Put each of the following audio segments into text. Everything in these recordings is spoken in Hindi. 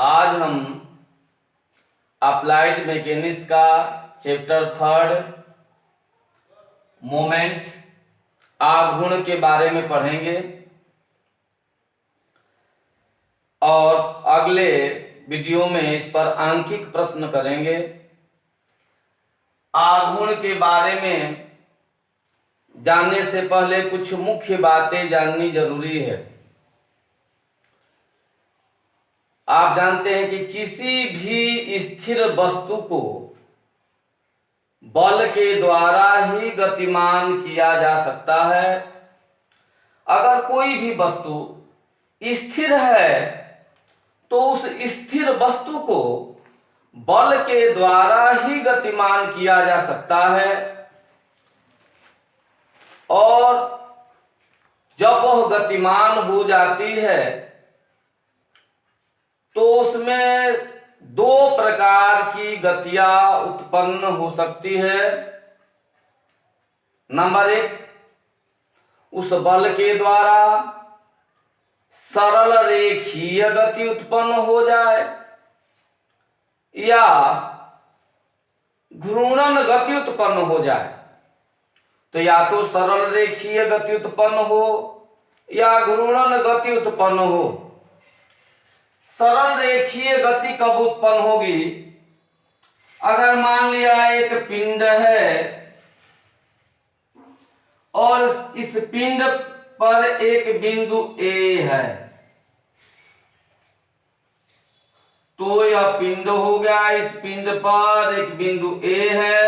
आज हम अप्लाइड मैकेनिक्स का चैप्टर 3 मोमेंट आघूर्ण के बारे में पढ़ेंगे और अगले वीडियो में इस पर आंकिक प्रश्न करेंगे। आघूर्ण के बारे में जानने से पहले कुछ मुख्य बातें जाननी जरूरी है। आप जानते हैं कि किसी भी स्थिर वस्तु को बल के द्वारा ही गतिमान किया जा सकता है। अगर कोई भी वस्तु स्थिर है तो उस स्थिर वस्तु को बल के द्वारा ही गतिमान किया जा सकता है और जब वह गतिमान हो जाती है तो उसमें दो प्रकार की गतियां उत्पन्न हो सकती है। नंबर 1, उस बल के द्वारा सरल रेखीय गति उत्पन्न हो जाए या घूर्णन गति उत्पन्न हो जाए। तो या तो सरल रेखीय गति उत्पन्न हो या घूर्णन गति उत्पन्न हो। सरल रेखीय गति कब उत्पन्न होगी? अगर मान लिया एक पिंड है और इस पिंड पर एक बिंदु A है, तो यह पिंड हो गया। इस पिंड पर एक बिंदु A है,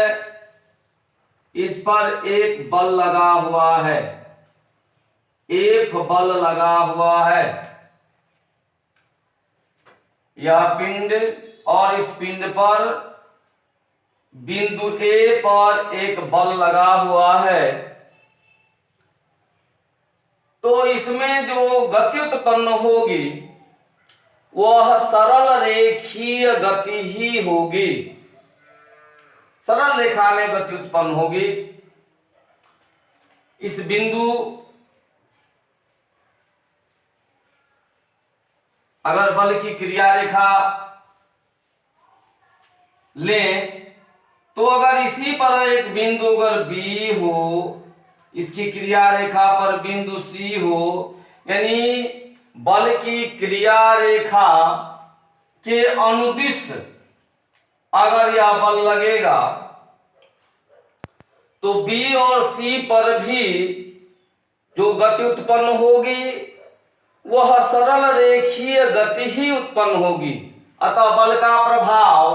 इस पर एक बल लगा हुआ है, F बल लगा हुआ है। यह पिंड और इस पिंड पर बिंदु A पर एक बल लगा हुआ है, तो इसमें जो गति उत्पन्न होगी वह सरल रेखीय गति ही होगी। सरल रेखा में गति उत्पन्न होगी। इस बिंदु अगर बल की क्रिया रेखा लें तो अगर इसी पर एक बिंदु अगर B हो, इसकी क्रिया रेखा पर बिंदु C हो, यानी बल की क्रिया रेखा के अनुदिश अगर यह बल लगेगा तो B और C पर भी जो गति उत्पन्न होगी वह सरल रेखीय गति ही उत्पन्न होगी। अतः बल का प्रभाव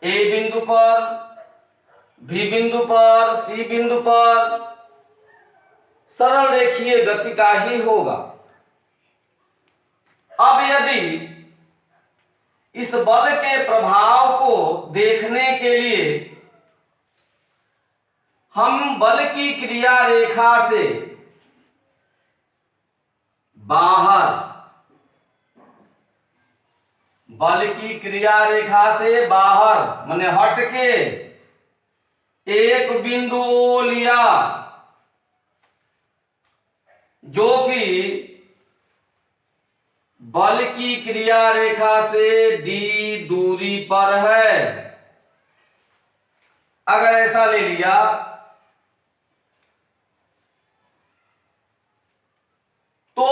A बिंदु पर, B बिंदु पर, C बिंदु पर सरल रेखीय गति का ही होगा। अब यदि इस बल के प्रभाव को देखने के लिए हम बल की क्रिया रेखा से बाहर, बल की क्रिया रेखा से बाहर माने हट के एक बिंदु O लिया जो कि बल की क्रिया रेखा से D दूरी पर है। अगर ऐसा ले लिया तो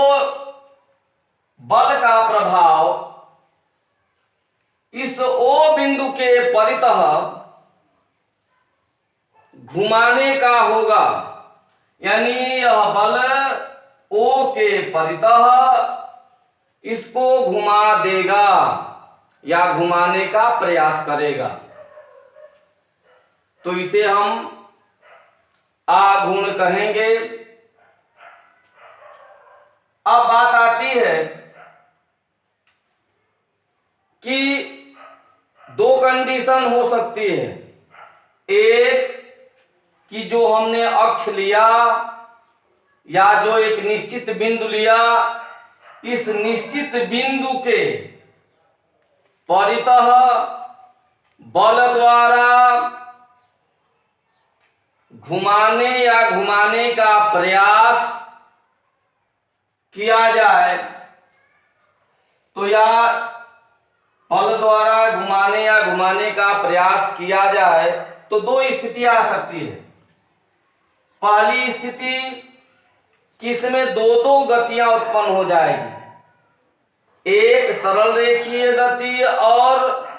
बल का प्रभाव इस O बिंदु के परितः घुमाने का होगा, यानी यह बल O के परितः इसको घुमा देगा या घुमाने का प्रयास करेगा। तो इसे हम आघूर्ण कहेंगे। अब बात आती है कि दो कंडीशन हो सकती है। एक कि जो हमने अक्ष लिया या जो एक निश्चित बिंदु लिया, इस निश्चित बिंदु के परितः बल द्वारा घुमाने या घुमाने का प्रयास किया जाए तो यह बल द्वारा घुमाने या घुमाने का प्रयास किया जाए तो दो स्थितियां आ सकती है। पहली स्थिति किसमें दो दो गतियां उत्पन्न हो जाएगी, एक सरल रेखीय गति और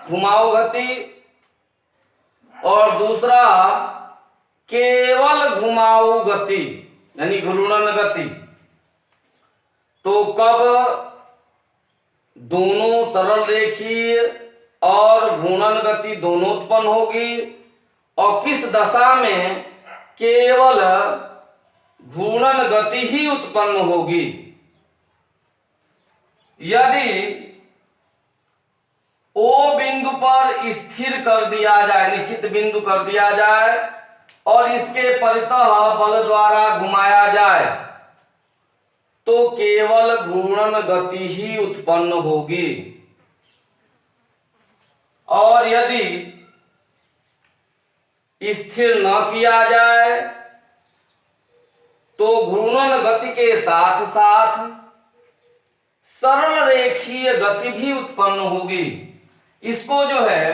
घुमाव गति, और दूसरा केवल घुमाऊ गति यानी घूर्णन गति। तो कब दोनों सरल रेखीय और घूर्णन गति दोनों उत्पन्न होगी और किस दशा में केवल घूर्णन गति ही उत्पन्न होगी। यदि ओ बिंदु पर स्थिर कर दिया जाए, निश्चित बिंदु कर दिया जाए और इसके परितः बल द्वारा घुमाया जाए तो केवल घूर्णन गति ही उत्पन्न होगी। और यदि स्थिर न किया जाए तो घूर्णन गति के साथ साथ सरल रेखीय गति भी उत्पन्न होगी। इसको जो है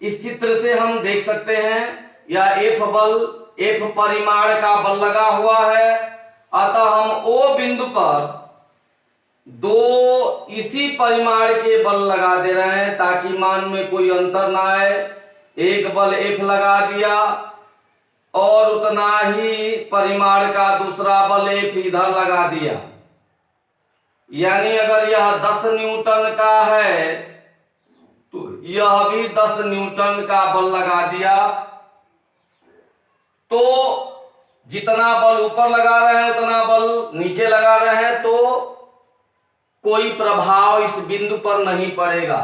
इस चित्र से हम देख सकते हैं, या F बल, F परिमाण का बल लगा हुआ है, अतः हम O बिंदु पर दो इसी परिमाण के बल लगा दे रहे हैं ताकि मान में कोई अंतर ना आए। एक बल F लगा दिया और उतना ही परिमाण का दूसरा बल F इधर लगा दिया, यानी अगर यह 10 न्यूटन का है तो यह भी 10 न्यूटन का बल लगा दिया। तो जितना बल ऊपर लगा रहे हैं उतना बल नीचे लगा रहे हैं तो कोई प्रभाव इस बिंदु पर नहीं पड़ेगा।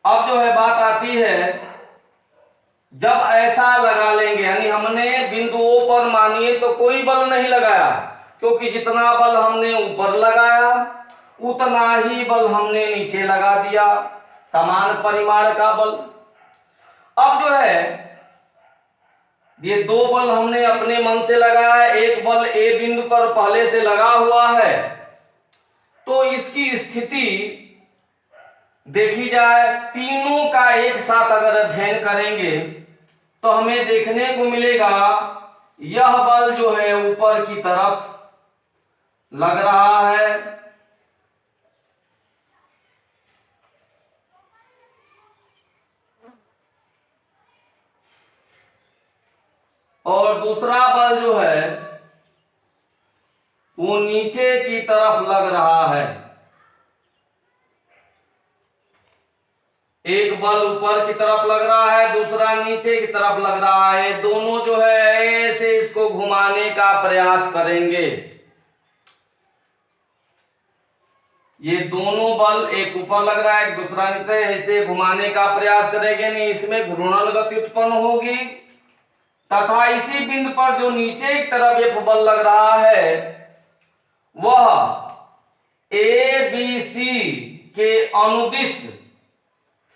अब जो है बात आती है, जब ऐसा लगा लेंगे यानी हमने बिंदु O पर मानिए तो कोई बल नहीं लगाया, क्योंकि जितना बल हमने ऊपर लगाया उतना ही बल हमने नीचे लगा दिया, समान परिमाण का बल। अब जो है ये दो बल हमने अपने मन से लगाया, एक बल A बिंदु पर पहले से लगा हुआ है, तो इसकी स्थिति देखी जाए, तीनों का एक साथ अगर अध्ययन करेंगे तो हमें देखने को मिलेगा यह बल जो है ऊपर की तरफ लग रहा है, और दूसरा बल जो है वो नीचे की तरफ लग रहा है। एक बल ऊपर की तरफ लग रहा है, दूसरा नीचे की तरफ लग रहा है। दोनों जो है ऐसे इसको घुमाने का प्रयास करेंगे। ये दोनों बल, एक ऊपर लग रहा है एक दूसरा नीचे, ऐसे घुमाने का प्रयास करेंगे, नहीं इसमें घूर्णन गति उत्पन्न होगी। तथा इसी बिंदु पर जो नीचे की तरफ F बल लग रहा है वह ABC के अनुदिश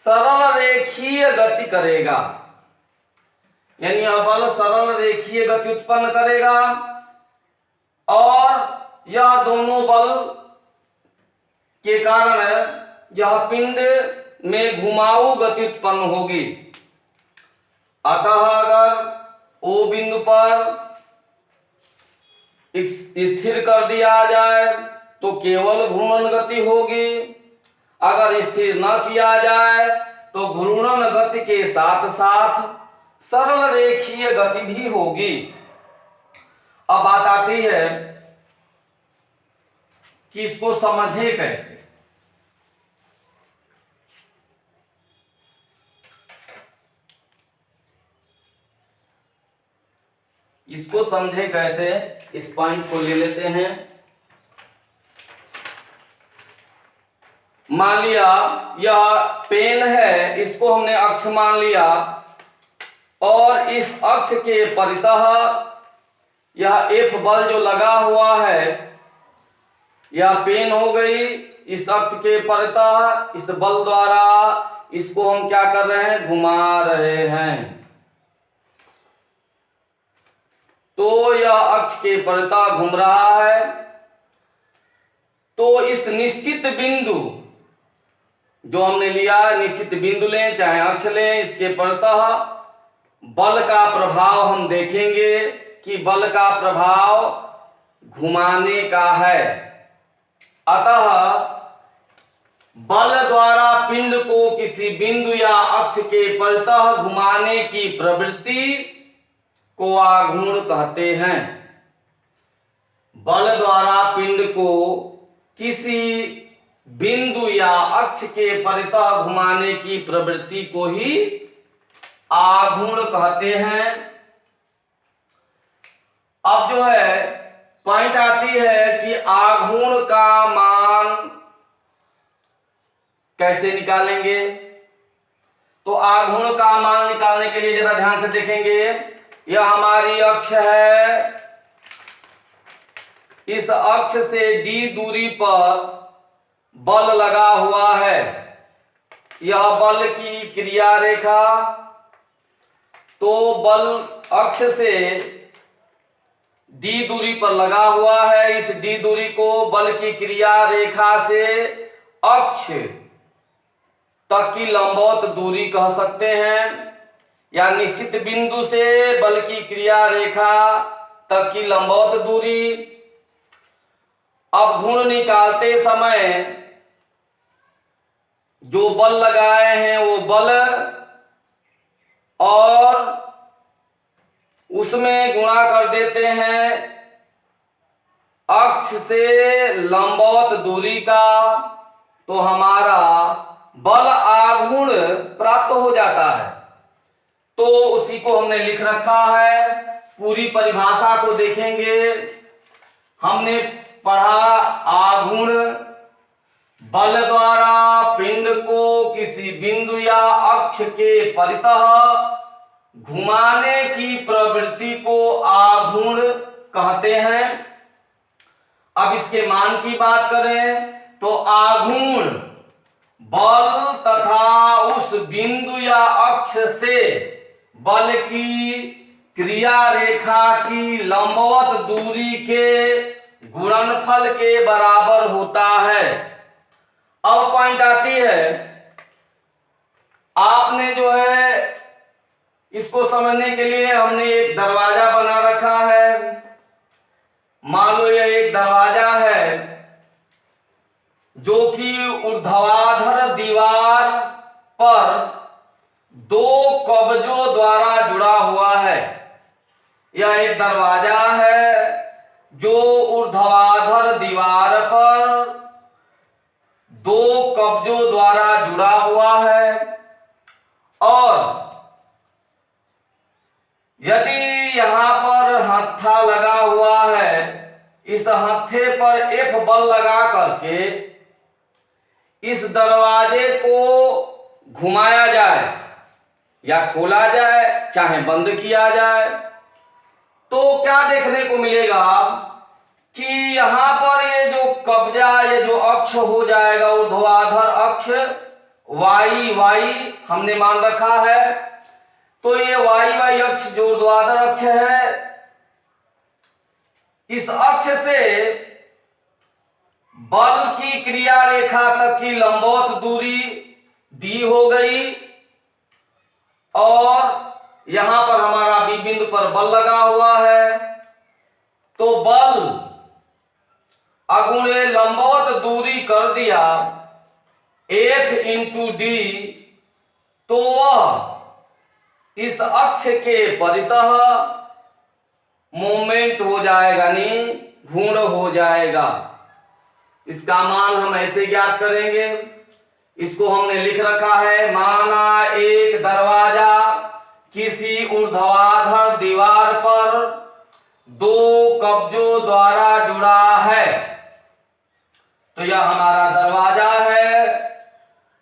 सरल रेखीय गति करेगा, यानी यह बल सरल रेखीय गति उत्पन्न करेगा और यह दोनों बल के कारण यह पिंड में घुमाऊ गति उत्पन्न होगी। अतः अगर O बिंदु पर स्थिर कर दिया जाए तो केवल घूर्णन गति होगी, अगर स्थिर न किया जाए तो घूर्णन गति के साथ साथ सरल रेखीय गति भी होगी। अब बात आती है कि इसको समझे कैसे। इसको समझे कैसे, इस पॉइंट को ले लेते हैं। मान लिया यह पेन है, इसको हमने अक्ष मान लिया और इस अक्ष के परितः यह F बल जो लगा हुआ है यह पेन हो गई। इस अक्ष के परितः इस बल द्वारा इसको हम क्या कर रहे हैं, घुमा रहे हैं। तो यह अक्ष के परितः घूम रहा है। तो इस निश्चित बिंदु जो हमने लिया निश्चित बिंदु लें चाहे अक्ष लें, इसके परतः बल का प्रभाव हम देखेंगे कि बल का प्रभाव घुमाने का है। अतः बल द्वारा पिंड को किसी बिंदु या अक्ष के परतः घुमाने की प्रवृत्ति को आघूर्ण कहते हैं। बल द्वारा पिंड को किसी बिंदु या अक्ष के परितः घुमाने की प्रवृत्ति को ही आघूर्ण कहते हैं। अब जो है पॉइंट आती है कि आघूर्ण का मान कैसे निकालेंगे। तो आघूर्ण का मान निकालने के लिए जरा ध्यान से देखेंगे। यह हमारी अक्ष है, इस अक्ष से d दूरी पर बल लगा हुआ है। यह बल की क्रिया रेखा, तो बल अक्ष से d दूरी पर लगा हुआ है। इस d दूरी को बल की क्रिया रेखा से अक्ष तक की लंबवत दूरी कह सकते हैं, या निश्चित बिंदु से बल की क्रिया रेखा तक की लंबवत दूरी। अब घूर्ण निकालते समय जो बल लगाए हैं वो बल और उसमें गुणा कर देते हैं अक्ष से लंबवत दूरी का, तो हमारा बल आघूर्ण प्राप्त हो जाता है। तो उसी को हमने लिख रखा है। पूरी परिभाषा को देखेंगे। हमने पढ़ा आघूर्ण बल द्वारा पिंड को किसी बिंदु या अक्ष के परितः घुमाने की प्रवृत्ति को आघूर्ण कहते हैं। अब इसके मान की बात करें तो आघूर्ण बल तथा उस बिंदु या अक्ष से बल की क्रिया रेखा की लंबवत दूरी के गुणनफल के बराबर होता है। अब पॉइंट आती है, आपने जो है इसको समझने के लिए हमने एक दरवाजा बना रखा है। मान लो यह एक दरवाजा है जो कि ऊर्ध्वाधर दीवार पर दो कब्जों द्वारा जुड़ा हुआ है। यह एक दरवाजा है जो ऊर्ध्वाधर दीवार पर दो कब्जों द्वारा जुड़ा हुआ है, और यदि यहां पर हत्था लगा हुआ है, इस हत्थे पर F बल लगा करके इस दरवाजे को घुमाया जाए या खोला जाए चाहे बंद किया जाए, तो क्या देखने को मिलेगा कि यहां पर ये जो कब्जा, ये जो अक्ष हो जाएगा ऊर्ध्वाधर अक्ष y हमने मान रखा है। तो ये y अक्ष जो ऊर्ध्वाधर अक्ष है, इस अक्ष से बल की क्रिया रेखा तक की लंबवत दूरी दी हो गई, और यहां पर हमारा बी बिंदु पर बल लगा हुआ है। तो बल अगुणे लंबवत दूरी कर दिया F इंटू डी, तो वह इस अक्ष के परितः मोमेंट हो जाएगा, नहीं घूर्ण हो जाएगा। इसका मान हम ऐसे ज्ञात करेंगे। इसको हमने लिख रखा है, माना एक दरवाजा किसी ऊर्ध्वाधर दीवार पर दो कब्जों द्वारा जुड़ा है। तो यह हमारा दरवाजा है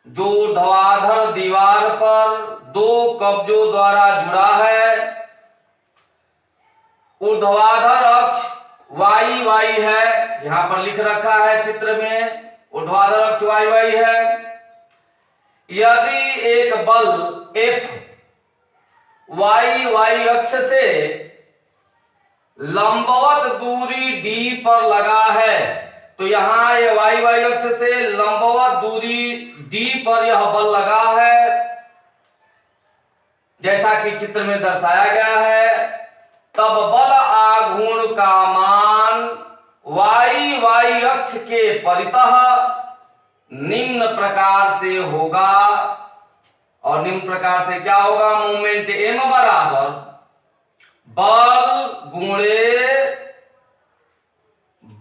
जो ऊर्ध्वाधर दीवार पर दो कब्जों द्वारा जुड़ा है। ऊर्ध्वाधर अक्ष y है, यहां पर लिख रखा है चित्र में, ऊर्ध्वाधर अक्ष y है। यदि एक बल F y अक्ष से लंबवत दूरी d पर लगा है, तो यहां ये y अक्ष से लंबवत दूरी डी पर यह बल लगा है, जैसा कि चित्र में दर्शाया गया है, तब बल आघूर्ण का मान वाई अक्ष के परितः निम्न प्रकार से होगा। और निम्न प्रकार से क्या होगा? मोमेंट एम बराबर बल गुणे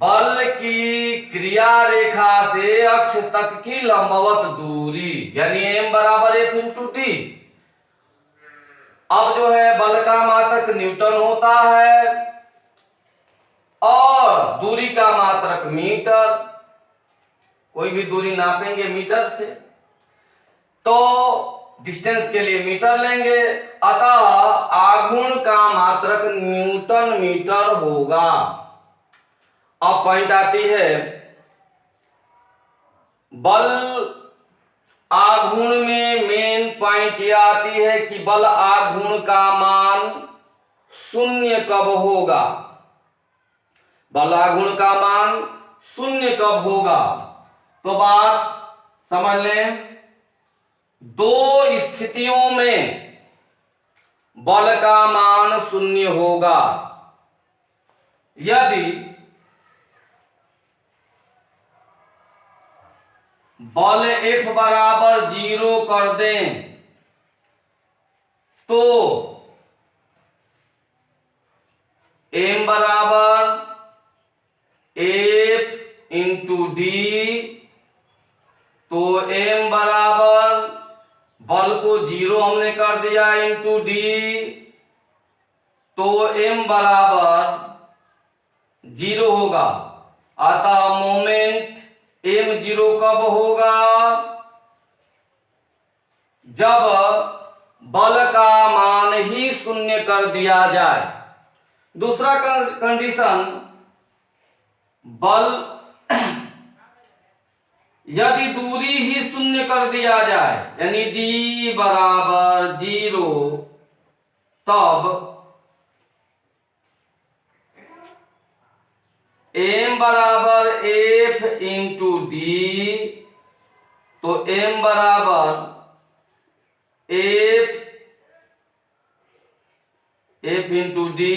बल की क्रिया रेखा से अक्ष तक की लंबवत दूरी, यानी एम बराबर एफ इंटू डी। अब जो है बल का मात्रक न्यूटन होता है और दूरी का मात्रक मीटर। कोई भी दूरी नापेंगे मीटर से, तो डिस्टेंस के लिए मीटर लेंगे, अतः आघूर्ण का मात्रक न्यूटन मीटर होगा। अब पॉइंट आती है, बल आघूर्ण में मेन पॉइंट यह आती है कि बल आघूर्ण का मान शून्य कब होगा? बल आघूर्ण का मान शून्य कब होगा? तो बात समझ लें, दो स्थितियों में बल का मान शून्य होगा। यदि बल F बराबर 0 कर दें तो M बराबर F इंटू डी, तो M बराबर बल को 0 हमने कर दिया इंटू डी, तो M बराबर 0 होगा। अतः मोमेंट m0 कब होगा? जब बल का मान ही शून्य कर दिया जाए। दूसरा कंडीशन, बल यदि दूरी ही शून्य कर दिया जाए, यानी d बराबर 0, तब m बराबर f इंटू डी, तो m बराबर f इंटू डी,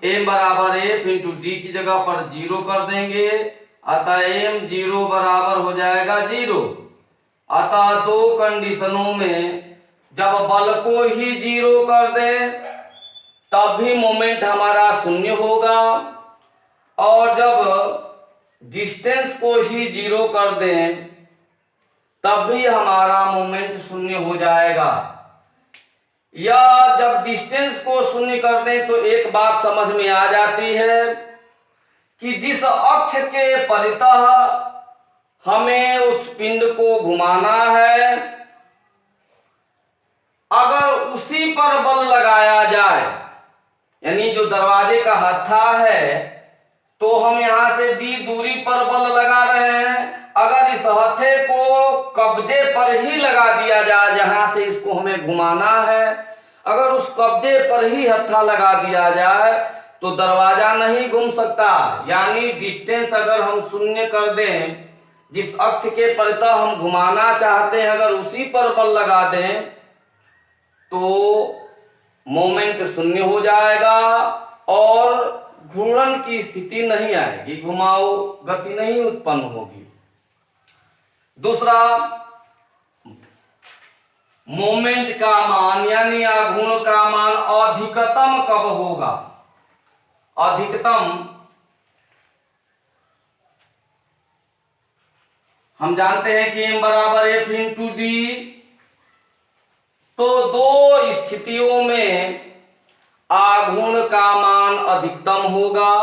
m बराबर f इंटू डी की जगह पर 0 कर देंगे, अतः m 0 बराबर हो जाएगा 0। अतः दो कंडीशनों में जब बल को ही 0 कर दें तब भी मोमेंट हमारा शून्य होगा, और जब डिस्टेंस को ही 0 कर दें तब भी हमारा मोमेंट शून्य हो जाएगा। या जब डिस्टेंस को शून्य कर दें तो एक बात समझ में आ जाती है कि जिस अक्ष के परितः हमें उस पिंड को घुमाना है, अगर उसी पर बल लगाया जाए, यानी जो दरवाजे का हत्था है, तो हम यहां से d दूरी पर बल लगा रहे हैं, अगर इस हत्थे को कब्जे पर ही लगा दिया जाए जहां से इसको हमें घुमाना है, अगर उस कब्जे पर ही हत्था लगा दिया जाए तो दरवाजा नहीं घूम सकता। यानी डिस्टेंस अगर हम शून्य कर दें, जिस अक्ष के परितः हम घुमाना चाहते हैं अगर उसी पर बल लगा दें तो मोमेंट शून्य हो जाएगा और घूर्णन की स्थिति नहीं आएगी, घुमाव गति नहीं उत्पन्न होगी। दूसरा, मोमेंट का मान यानी आघूर्ण का मान अधिकतम कब होगा? अधिकतम हम जानते हैं कि m बराबर f इंटू डी, तो दो स्थितियों में आघूर्ण का मान अधिकतम होगा।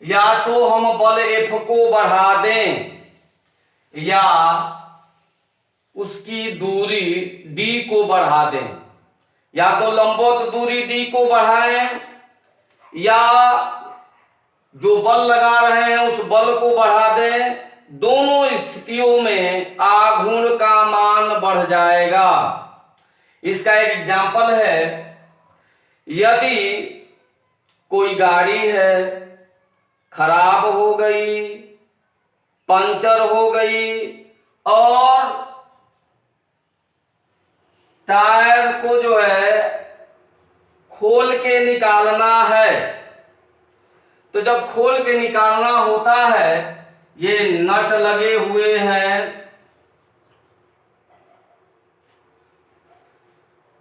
या तो हम बल F को बढ़ा दें या उसकी दूरी d को बढ़ा दें, या तो लंबवत दूरी d को बढ़ाएं या जो बल लगा रहे हैं उस बल को बढ़ा दें। दोनों स्थितियों में आघूर्ण का मान बढ़ जाएगा। इसका एक एग्जाम्पल है, यदि कोई गाड़ी है खराब हो गई, पंचर हो गई और टायर को जो है खोल के निकालना है। तो जब खोल के निकालना होता है, ये नट लगे हुए हैं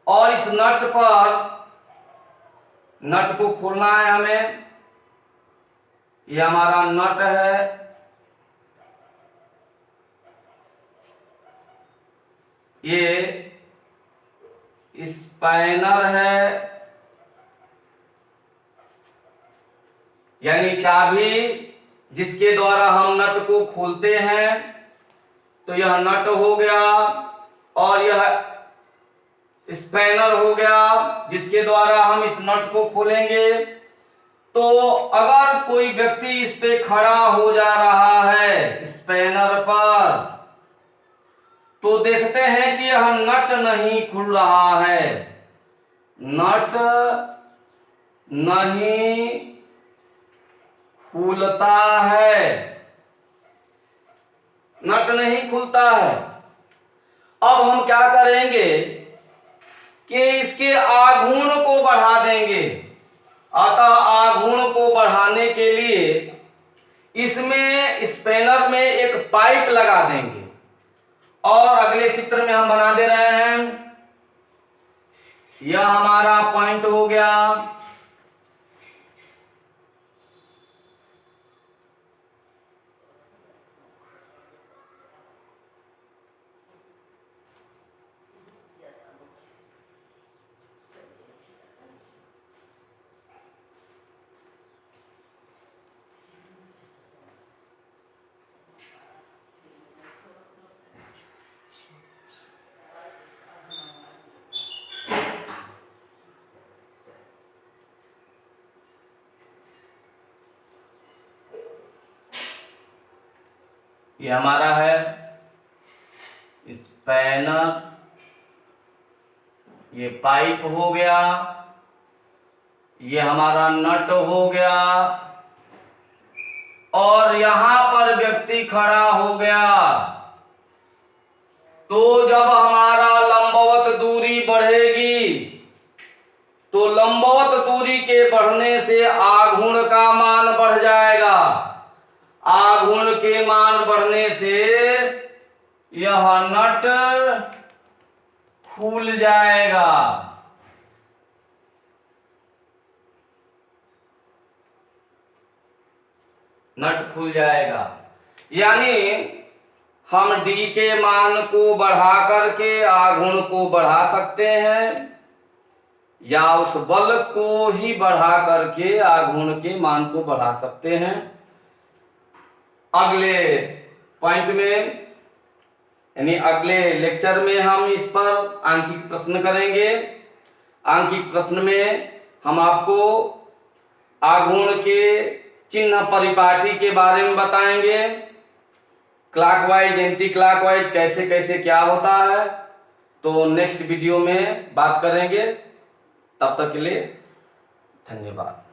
और इस नट को खोलना है हमें। ये हमारा नट है, ये स्पैनर है, यानी चाबी जिसके द्वारा हम नट को खोलते हैं। तो यह नट हो गया और यह स्पैनर हो गया जिसके द्वारा हम इस नट को खोलेंगे। तो अगर कोई व्यक्ति इस पे खड़ा हो जा रहा है स्पैनर पर, तो देखते हैं कि यह नट नहीं खुल रहा है, नट नहीं खुलता है, नट नहीं खुलता है। अब हम क्या करेंगे कि इसके आघूर्ण को बढ़ा देंगे। अतः आघूर्ण को बढ़ाने के लिए इसमें स्पैनर में एक पाइप लगा देंगे और अगले चित्र में हम बना दे रहे हैं। यह हमारा पॉइंट हो गया। ये हमारा है स्पैनर, ये पाइप हो गया, ये हमारा नट हो गया और यहां पर व्यक्ति खड़ा हो गया। तो जब हमारा लंबवत दूरी बढ़ेगी, तो लंबवत दूरी के बढ़ने से आघूर्ण का मान बढ़ जाएगा। आघूर्ण के मान बढ़ने से यह नट खुल जाएगा। नट खुल जाएगा, यानी हम डी के मान को बढ़ा करके आघूर्ण को बढ़ा सकते हैं या उस बल को ही बढ़ा करके आघूर्ण के मान को बढ़ा सकते हैं। अगले पॉइंट में यानी अगले लेक्चर में हम इस पर आंकिक प्रश्न करेंगे। आंकिक प्रश्न में हम आपको आघूर्ण के चिन्ह परिपाटी के बारे में बताएंगे, क्लॉकवाइज एंटी क्लॉकवाइज कैसे कैसे क्या होता है। तो नेक्स्ट वीडियो में बात करेंगे। तब तक के लिए धन्यवाद।